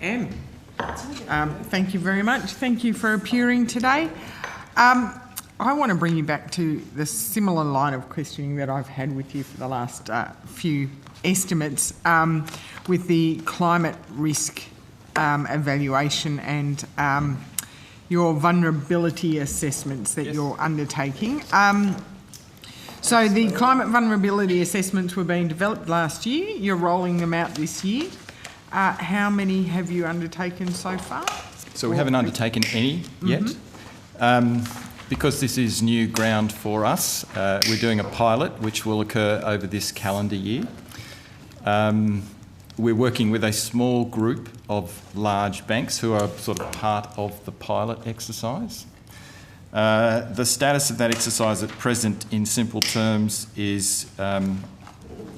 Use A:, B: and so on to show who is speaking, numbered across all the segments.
A: am. Thank you very much. Thank you for appearing today. I want to bring you back to the similar line of questioning that I've had with you for the last few estimates with the climate risk evaluation and your vulnerability assessments that you're undertaking. So the climate vulnerability assessments were being developed last year. You're rolling them out this year. How many have you undertaken so far?
B: So we haven't undertaken any yet. Because this is new ground for us, we're doing a pilot which will occur over this calendar year. We're working with a small group of large banks who are sort of part of the pilot exercise. The status of that exercise at present, in simple terms, is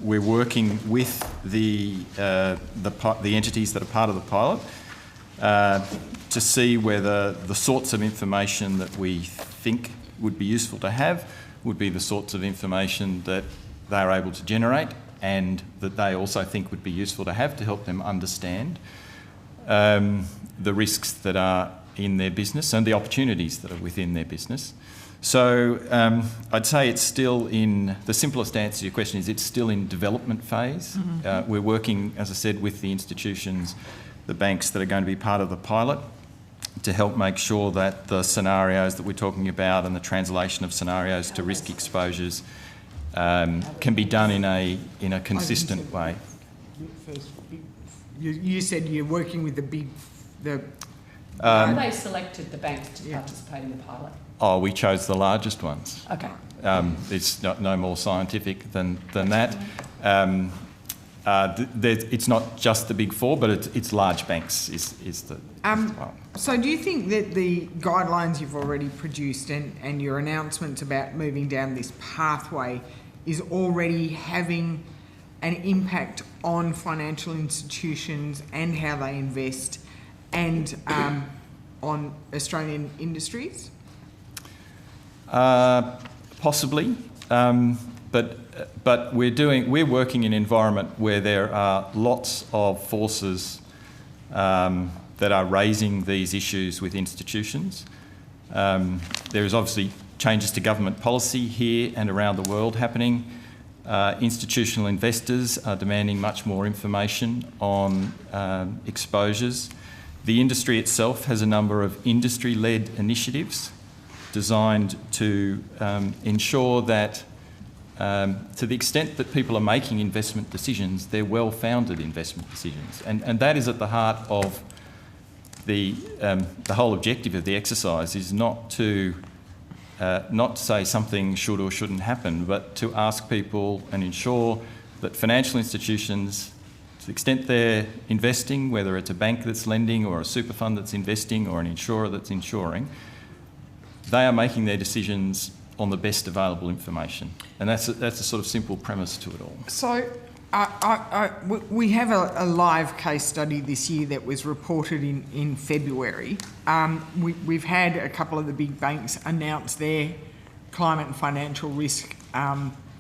B: we're working with the entities that are part of the pilot to see whether the sorts of information that we think would be useful to have would be the sorts of information that they're able to generate and that they also think would be useful to have to help them understand the risks that are in their business and the opportunities that are within their business. So I'd say it's still in, the simplest answer to your question is it's still in development phase. We're working, as I said, with the institutions, the banks that are going to be part of the pilot to help make sure that the scenarios that we're talking about and the translation of scenarios to risk exposures can be done in a consistent way.
A: You said you're working with
C: How have they selected the banks to participate in the pilot?
B: Oh, we chose the largest ones.
C: Okay.
B: It's no more scientific than that. It's not just the big four, but it's large banks is the...
A: So do you think that the guidelines you've already produced and your announcements about moving down this pathway is already having an impact on financial institutions and how they invest and on Australian industries?
B: Possibly, but we're working in an environment where there are lots of forces that are raising these issues with institutions. There is obviously changes to government policy here and around the world happening. Institutional investors are demanding much more information on exposures. The industry itself has a number of industry-led initiatives designed to ensure that to the extent that people are making investment decisions, they're well-founded investment decisions. And that is at the heart of the whole objective of the exercise is not to say something should or shouldn't happen, but to ask people and ensure that financial institutions, to the extent they're investing, whether it's a bank that's lending or a super fund that's investing or an insurer that's insuring, they are making their decisions on the best available information. And that's a sort of simple premise to it all.
A: So we have a live case study this year that was reported in February. We've had a couple of the big banks announce their climate and financial risk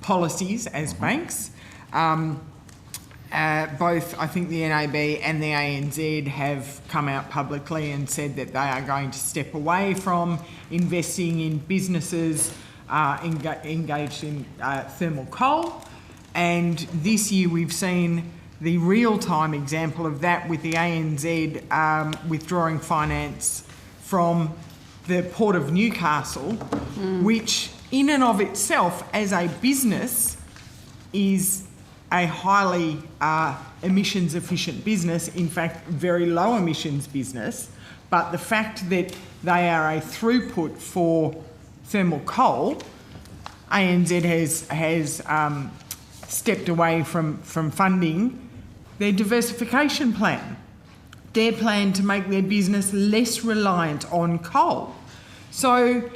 A: policies as banks. Both, I think the NAB and the ANZ have come out publicly and said that they are going to step away from investing in businesses engaged in thermal coal. And this year we've seen the real-time example of that with the ANZ withdrawing finance from the Port of Newcastle, which in and of itself as a business is a highly emissions efficient business, in fact very low emissions business, but the fact that they are a throughput for thermal coal, ANZ has stepped away from funding their diversification plan, their plan to make their business less reliant on coal. So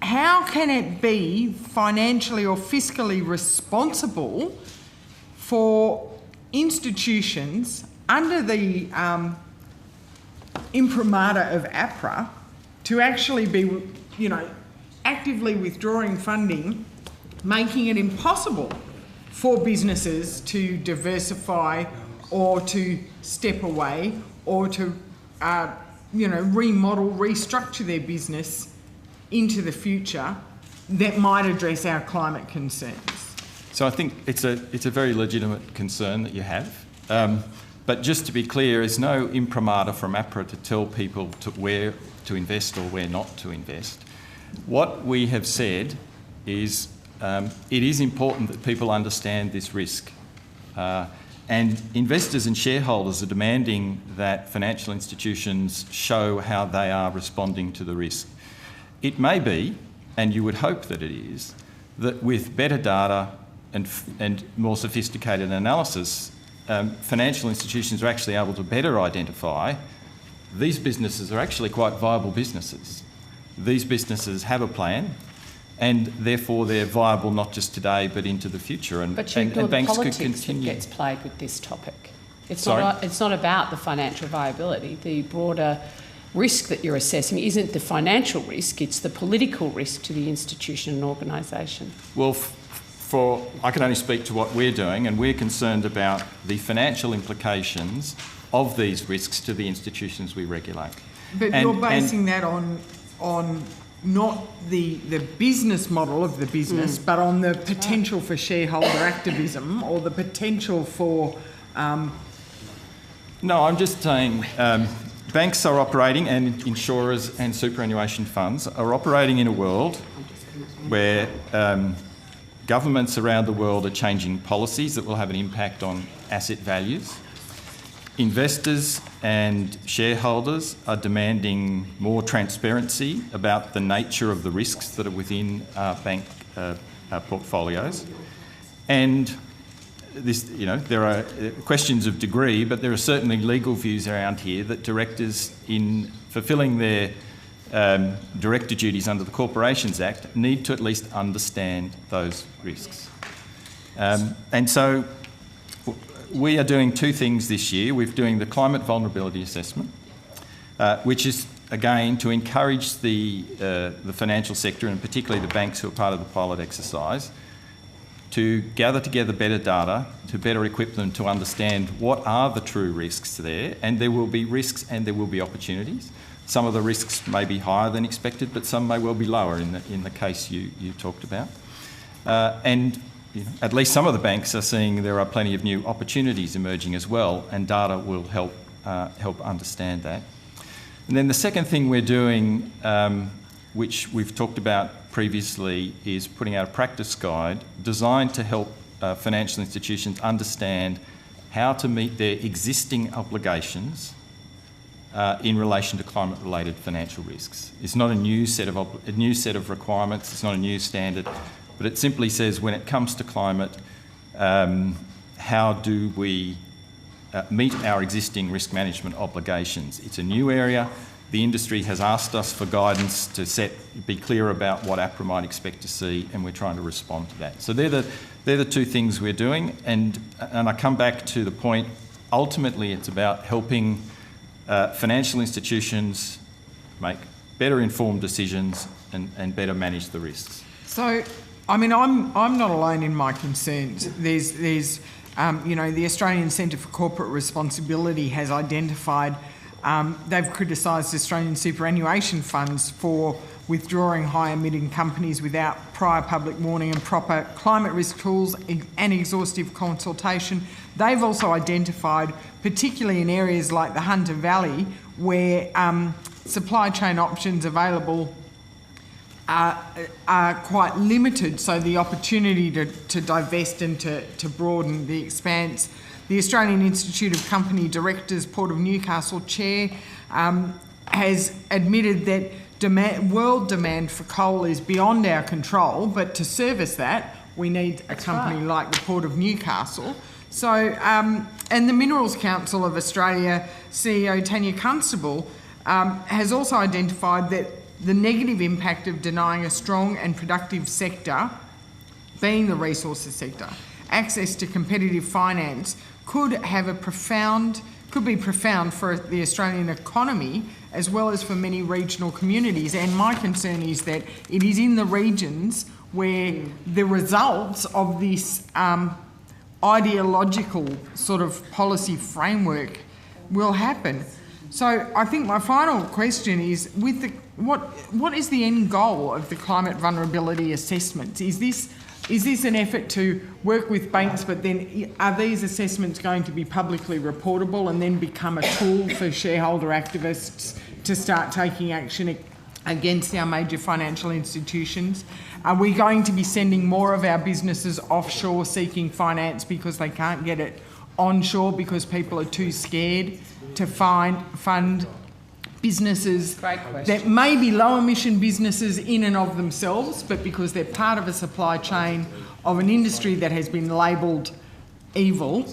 A: how can it be financially or fiscally responsible for institutions under the imprimatur of APRA to actually be, actively withdrawing funding, making it impossible for businesses to diversify or to step away or to, remodel, restructure their business into the future that might address our climate concerns.
B: So I think it's a very legitimate concern that you have. But just to be clear, there's no imprimatur from APRA to tell people where to invest or where not to invest. What we have said is it is important that people understand this risk. And investors and shareholders are demanding that financial institutions show how they are responding to the risk. It may be, and you would hope that it is, that with better data and more sophisticated analysis, financial institutions are actually able to better identify these businesses are actually quite viable businesses. These businesses have a plan, and therefore they're viable not just today but into the future.
C: But you ignore the politics that gets played with this topic. It's not about the financial viability. The broader risk that you're assessing isn't the financial risk, it's the political risk to the institution and organisation.
B: Well, I can only speak to what we're doing, and we're concerned about the financial implications of these risks to the institutions we regulate.
A: But you're basing that on not the business model of the business, but on the potential for shareholder activism or the potential for...
B: No, I'm just saying banks are operating, and insurers and superannuation funds are operating in a world where governments around the world are changing policies that will have an impact on asset values. Investors and shareholders are demanding more transparency about the nature of the risks that are within bank portfolios. And this, there are questions of degree, but there are certainly legal views around here that directors, in fulfilling their director duties under the Corporations Act, need to at least understand those risks. And so we are doing two things this year. We're doing the climate vulnerability assessment, which is, again, to encourage the financial sector, and particularly the banks who are part of the pilot exercise, to gather together better data, to better equip them to understand what are the true risks there. And there will be risks and there will be opportunities. Some of the risks may be higher than expected, but some may well be lower in the case you talked about. And at least some of the banks are seeing there are plenty of new opportunities emerging as well, and data will help understand that. And then the second thing we're doing, which we've talked about previously, is putting out a practice guide designed to help financial institutions understand how to meet their existing obligations in relation to climate-related financial risks. It's not a new set of requirements. It's not a new standard, but it simply says when it comes to climate, how do we meet our existing risk management obligations? It's a new area. The industry has asked us for guidance to be clear about what APRA might expect to see, and we're trying to respond to that. So they're the two things we're doing, and I come back to the point. Ultimately, it's about helping financial institutions make better informed decisions and better manage the risks.
A: So, I mean, I'm not alone in my concerns. There's the Australian Centre for Corporate Responsibility has identified, they've criticised Australian superannuation funds for withdrawing high-emitting companies without prior public warning and proper climate risk tools and exhaustive consultation. They've also identified, particularly in areas like the Hunter Valley, where supply chain options available are quite limited, so the opportunity to divest and to broaden the expanse. The Australian Institute of Company Directors, Port of Newcastle chair, has admitted that world demand for coal is beyond our control, but to service that, we need a company like the Port of Newcastle. So, and the Minerals Council of Australia CEO Tanya Constable has also identified that the negative impact of denying a strong and productive sector, being the resources sector, access to competitive finance could be profound for the Australian economy as well as for many regional communities. And my concern is that it is in the regions where the results of this ideological sort of policy framework will happen. So I think my final question is, with the what is the end goal of the climate vulnerability assessments? Is this an effort to work with banks, but then are these assessments going to be publicly reportable and then become a tool for shareholder activists to start taking action against our major financial institutions? Are we going to be sending more of our businesses offshore seeking finance because they can't get it onshore because people are too scared to fund businesses that may be low emission businesses in and of themselves, but because they're part of a supply chain of an industry that has been labelled evil,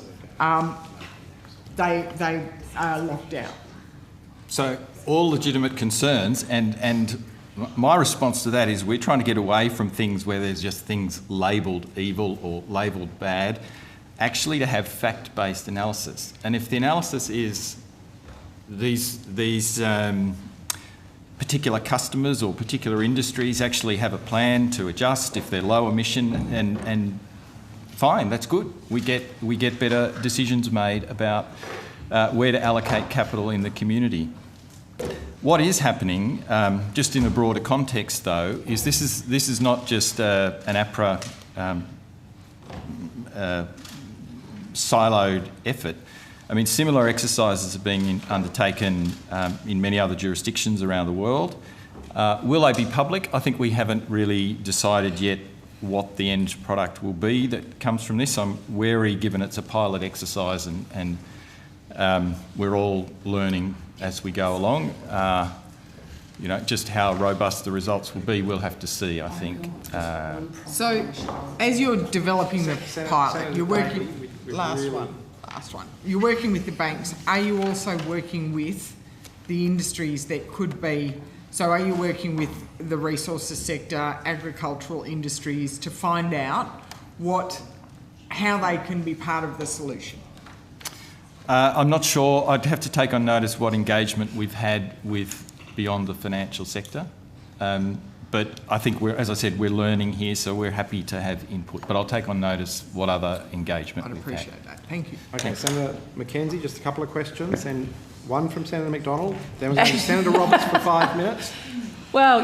A: they are locked out?
B: So all legitimate concerns, and my response to that is we're trying to get away from things where there's just things labelled evil or labelled bad, actually to have fact-based analysis. And if the analysis is these particular customers or particular industries actually have a plan to adjust if they're low emission, and fine, that's good. We get better decisions made about where to allocate capital in the community. What is happening, just in a broader context though, is this is not just an APRA siloed effort. I mean, similar exercises are being undertaken in many other jurisdictions around the world. Will they be public? I think we haven't really decided yet what the end product will be that comes from this. I'm wary, given it's a pilot exercise and we're all learning as we go along. You know, just how robust the results will be, we'll have to see, I think.
A: So, as you're developing the pilot, you're working... Last one. You're working with the banks. Are you also working with the industries that could be... So are you working with the resources sector, agricultural industries, to find out how they can be part of the solution?
B: I'm not sure. I'd have to take on notice what engagement we've had with beyond the financial sector. But I think, as I said, we're learning here, so we're happy to have input. But I'll take on notice what other engagement we've had.
A: I'd appreciate that. Thank you.
D: Okay, Senator Mackenzie, just a couple of questions, and one from Senator McDonald. Then we're going to Senator Roberts for 5 minutes.
C: Well,